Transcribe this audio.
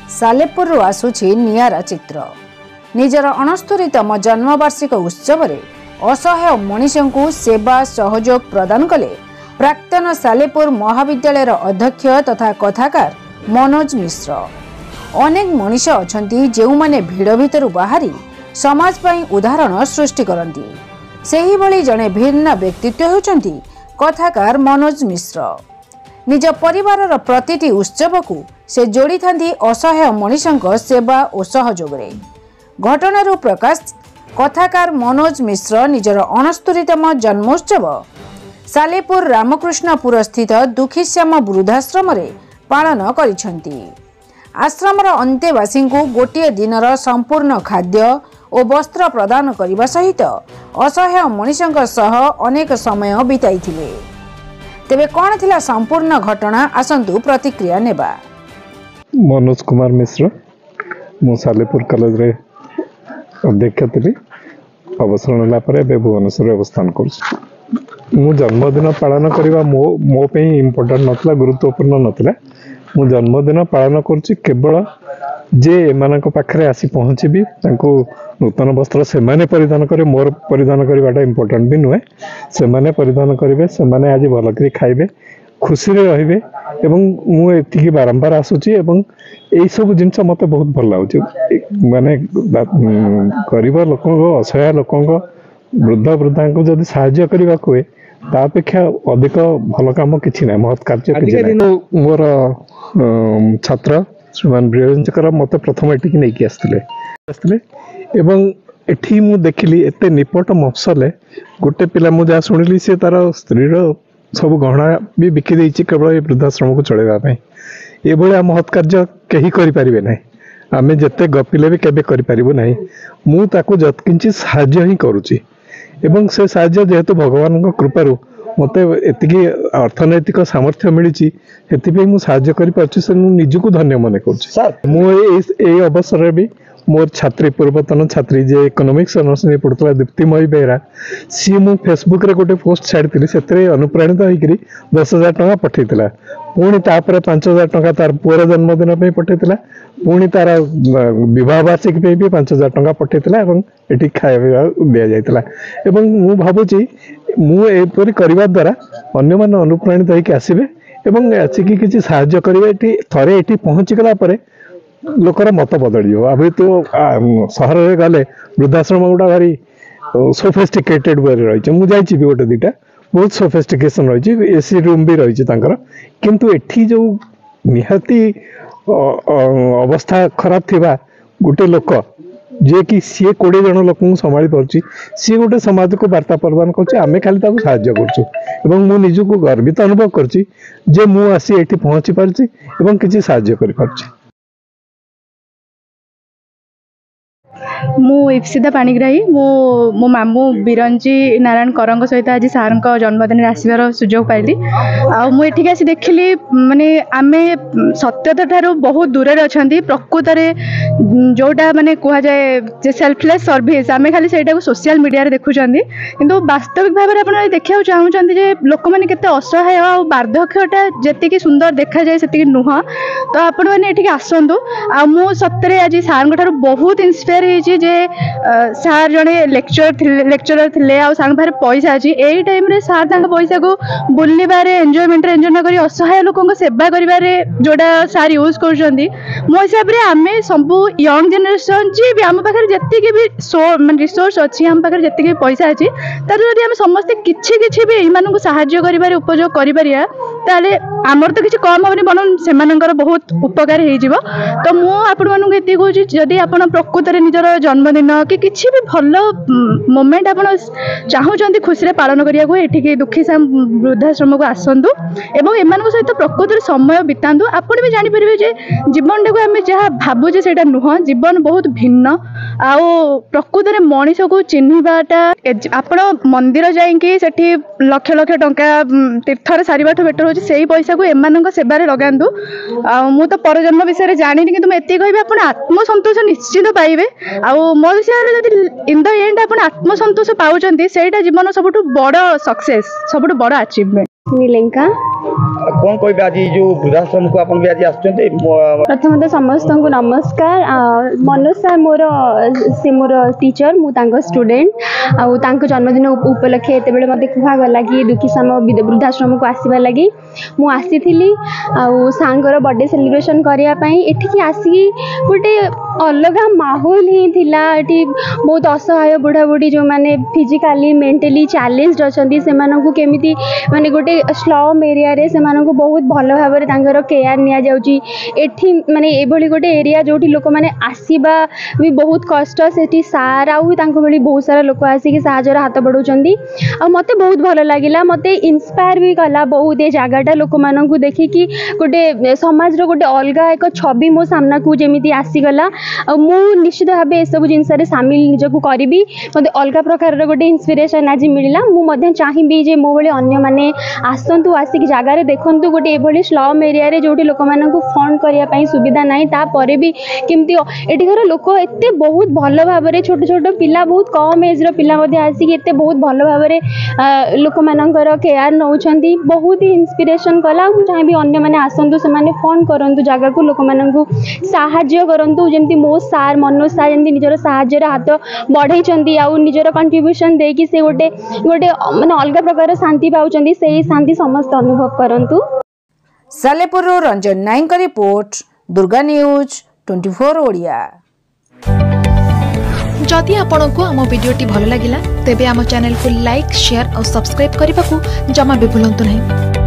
सालेपुर आसुछि नियारा चित्र। निजर 69तम जन्मवार्षिक उत्सव असहाय मनीषों सेवा सहयोग प्रदान कले प्राक्तन सालेपुर महाविद्यालय अध्यक्ष तथा कथाकार मनोज मिश्र। अनेक मनीष अछंती जेउ माने भिड़ भितर बाहरी समाज पई उदाहरण सृष्टि करती। सेही भली जने भिन्न व्यक्तित्व होचंती कथाकार मनोज मिश्र। निज परिवार प्रतिटी उत्सव को से जोड़ी थांती असहाय मनीषों सेवा और सहयोग। घटनारू प्रकाश कथाकार मनोज मिश्र निजर 69तम जन्मोत्सव सालेपुर रामकृष्णपुर स्थित दुखीश्याम वृद्धाश्रम पालन करिसेंती। आश्रमर अंतेवासी को गोटे दिनर संपूर्ण खाद्य और वस्त्र प्रदान करने सहित असहाय मनीषों सह अनेक समय बिताइथिले। तेबे कौन थिला संपूर्ण घटना आसंतु प्रतिक्रिया नेबा। मनोज कुमार मिश्र मु सालेपुर कॉलेज रे अध्यक्ष थी। अवसर नेला परे भुवनेश्वर अवस्थान कर जन्मदिन पालन करने मो पे इम्पोर्टाट नथिला, गुरुत्वपूर्ण नथिला। मु जन्मदिन पालन करुच्ची केवल जे एमानक पाखरे आसी पहुँचबी तांको नूतन वस्त्र से माने परिधान करे, मोर परिधान करवाटा इम्पोर्टाट भी नुहे। से माने परिधान करेंगे, से माने आज भलकरी खाइबे, खुशी रे रहिबे एवं मु एतिकी बारंबार आसुची एवं एई सब जिनस मते बहुत भल लागुची। माने गरीब लोकंको, असहाय लोकंको, वृद्ध वृद्धा जदि साहाय्य करबा कोए ता अपेक्षा अधिक भल काम किछि नै, महत् कार्य किछि नै। मोर छात्र श्रीमान ब्रियंकर मते प्रथम एटिकी नै कि आस्थिले एवं एठी मु देखिली एते निपट मफसले गोटे पिला मु जा सुनिली से तार स्त्रीर सब गहना भी बिकी देछि केवल ए वृद्धाश्रम को चलेबा पई। ए भलिया महत् कार्य केही करि परिबे नै, आमे जते गपिले भी केबे करि परिबो नै। मु ताको जतकिंची साहाय्य ही करूची एवं से साहाय्य जेहेतु भगवान कृपारू मते एतिकी अर्थनैतिक सामर्थ्य मिली हेतिपे मु साहाय्य करि पारछि। से मु निजको धन्य मने करछि। मु ए अवसर रे भी मोर छात्री, पूर्वतन छात्री जे इकोनॉमिक्स ऑनर्स ने पढ़ुतला दीप्तिमयी बेहरा, सी मु फेसबुक रे गोटे पोस्ट छाड़ती से अनुप्राणित होकर 10,000 टका पठेइतिला। पुणी तापर 5,000 टका तार पुअर जन्मदिन पे पठेइतिला। पुणी तार विवाह वार्षिकी पे भी 5,000 टका पठेइतिला एवं एठी खाଇବା दिया जाइतिला। एवं मु भाबुची मु एपरि करबा द्वारा अन्य मान अनुप्राणित होकर आसीबे एवं आसिकी किछि साहाय्य करिवे। एठी थरे एठी पहुंची गला परे लोकर मत बदल। अभी तो सहर में गले वृद्धाश्रम गुड़ा भारी सोफिस्टिकेटेड वे रही। मुझे गोटे दुटा बहुत सोफिस्टिकेशन रही, एसी रूम भी रही किंतु एठी जो निहाती अवस्था खराब थिबा गोटे लोक जे कि सी 20 जन लोक संभाली पार्ची, सी गोटे समाज को वार्ता प्रदान कर खाली साहाय्य कर मु निजको गर्वित अनुभव करची जे मु आसी एठी पहुंची पारची एवं किछि साहाय्य करि पारची। मु इप्सिता पाणिग्राही मो मामू बिरंजी नारायण करंग सहित आज सार जन्मदिन आसबार सुजोग पाइली। आठिक आसी देखिली माने आमे सत्यता ठारू बहुत दूर अच्छा प्रकृत में जोटा माने कह जाए सेल्फलेस सर्विस आमे खाली से सोशल मीडिया रे देखुं किंतु वास्तविक भाव में आप देखा चाहते जे लोक मैंने केते असहाय और वार्धक्यटा जी सुंदर देखा जाए से नुह। तो आपण मैंने ये आसतु मु सत्य आज सार बहुत इन्स्पायर जे सार जड़े लेक्चरर थे आर पैसा अच्छी यही टाइम रे सार पैसा को बुलबारे एंजॉयमेंट एंजॉय न करी असहाय लोकों सेवा करिबारे जोड़ा सार यूज कर मो हिसाब से आम सब यंग जेनेरेशन जी भी आम पाखे जी भी रिसोर्स अच्छी आम पाखे जी पैसा अच्छी तार आम समस्ते किसी भी यू साहाय्य कर उपयोग कर आमर तो किसी कम हेनी बन से बहुत उपकार हो। तो मुझे कहूँ जदि आप प्रकृत में निजर जन्मदिन कि किसी भी भल मोमेंट आप चाहते खुशी पालन करने दुखीश्याम वृद्धाश्रम को आसतु एवं एम सहित प्रकृत समय बितातु। आपड़ भी जानीपर जे जीवन टाक आम जहाँ भावुचे से नुह, जीवन बहुत भिन्न आउ प्रकृत में मनीष को चिन्हवाटा आपण मंदिर जाइए लक्ष लक्ष टंका तीर्थर सारे बेटर हो पैसा को एम सेवार लगातु। मु तो परजन्म विषय जानी कि मुझे कह आप आत्मसंतोष निश्चित पाइबे। मो विषय इन द एंड आप आत्मसंतोष पाँच से जीवन सब बड़ सक्सेस सब बड़ अचिवमेंट। नीलंका कौन कहबे आज जो वृद्धाश्रम को आपन भी आज आछन्ते प्रथम समस्त को नमस्कार मनोज सर मोर टीचर मु तांको स्टूडेंट आउ तांको जन्मदिन उपलक्षे एते बेले मते कुहा गला कि दुखी सम वृद्धाश्रम को आसीबा लागि मु आसीथिली आउ सांगर बर्थडे सेलिब्रेशन करिया पई एठिकी आसी गोटे अलग माहौल ही थिला एठी बहुत असहाय बुढ़ा बुढ़ी जो माने फिजिकली मेंटली चैलेंज्ड अछंती से मानन को केमिति माने गोटे स्लम एरिया रे से मानन को बहुत भलो भाबरे तांकर केयर निया जाउची एठी माने एभली गोटे एरिया जोठी लोक माने आसीबा भी बहुत कष्ट सेठी सारा आउ तांको भली बहुत सारा लोक आसी कि साहाजर हाथ बढ़ौचंदी आ मते बहुत भलो लागिला मते इंस्पायर भी कला बहुत ए जागाटा लोक मानन को देखि कि गोटे समाज रो गोटे अलगा एक छवि मो सामना को जेमिति आसी गला मु निश्चित भाबे ए सब जिंस रे शामिल निजको करिबी मते अलगा प्रकार रो गोटे इंस्पिरेशन आज मिलिला मु मध्ये चाहिबी जे मो भली अन्य माने आसंतु आसी कि जागा रे देखंतु गोटे एभली स्लम एरिया रे जोटी लोक मानन को फंड करिया पई सुविधा नाही ता परे भी केमती एठिकर लोक एते बहुत भलो भाबरे छोट छोट पिला बहुत कम एज रो पिला मध्ये आसी कि एते बहुत भलो भाबरे लोक मानकर केयर नउछंती बहुत ही इंस्पिरेशन कला मु चाहिबी अन्य माने आसंतु से माने फंड करंतु जागा को लोक मानन को सहाय्य करंतु जेमती मो सार मनोज सार जेमती निजर सहाय्य रे हाथ बढ़ाइछंती आ निजर कंट्रीब्यूशन देकी से गोटे गोटे माने अलग प्रकार शांति पाउछंती सेही शांति समस्त अनुभव करंतु। Salepur Ranjan Naik report Durga news 24 Odia. जदि आपंक आम भिडी भल लगा तेब आम चैनल को लाइक शेयर और सब्सक्राइब करने को जमा भी भूलु नहीं।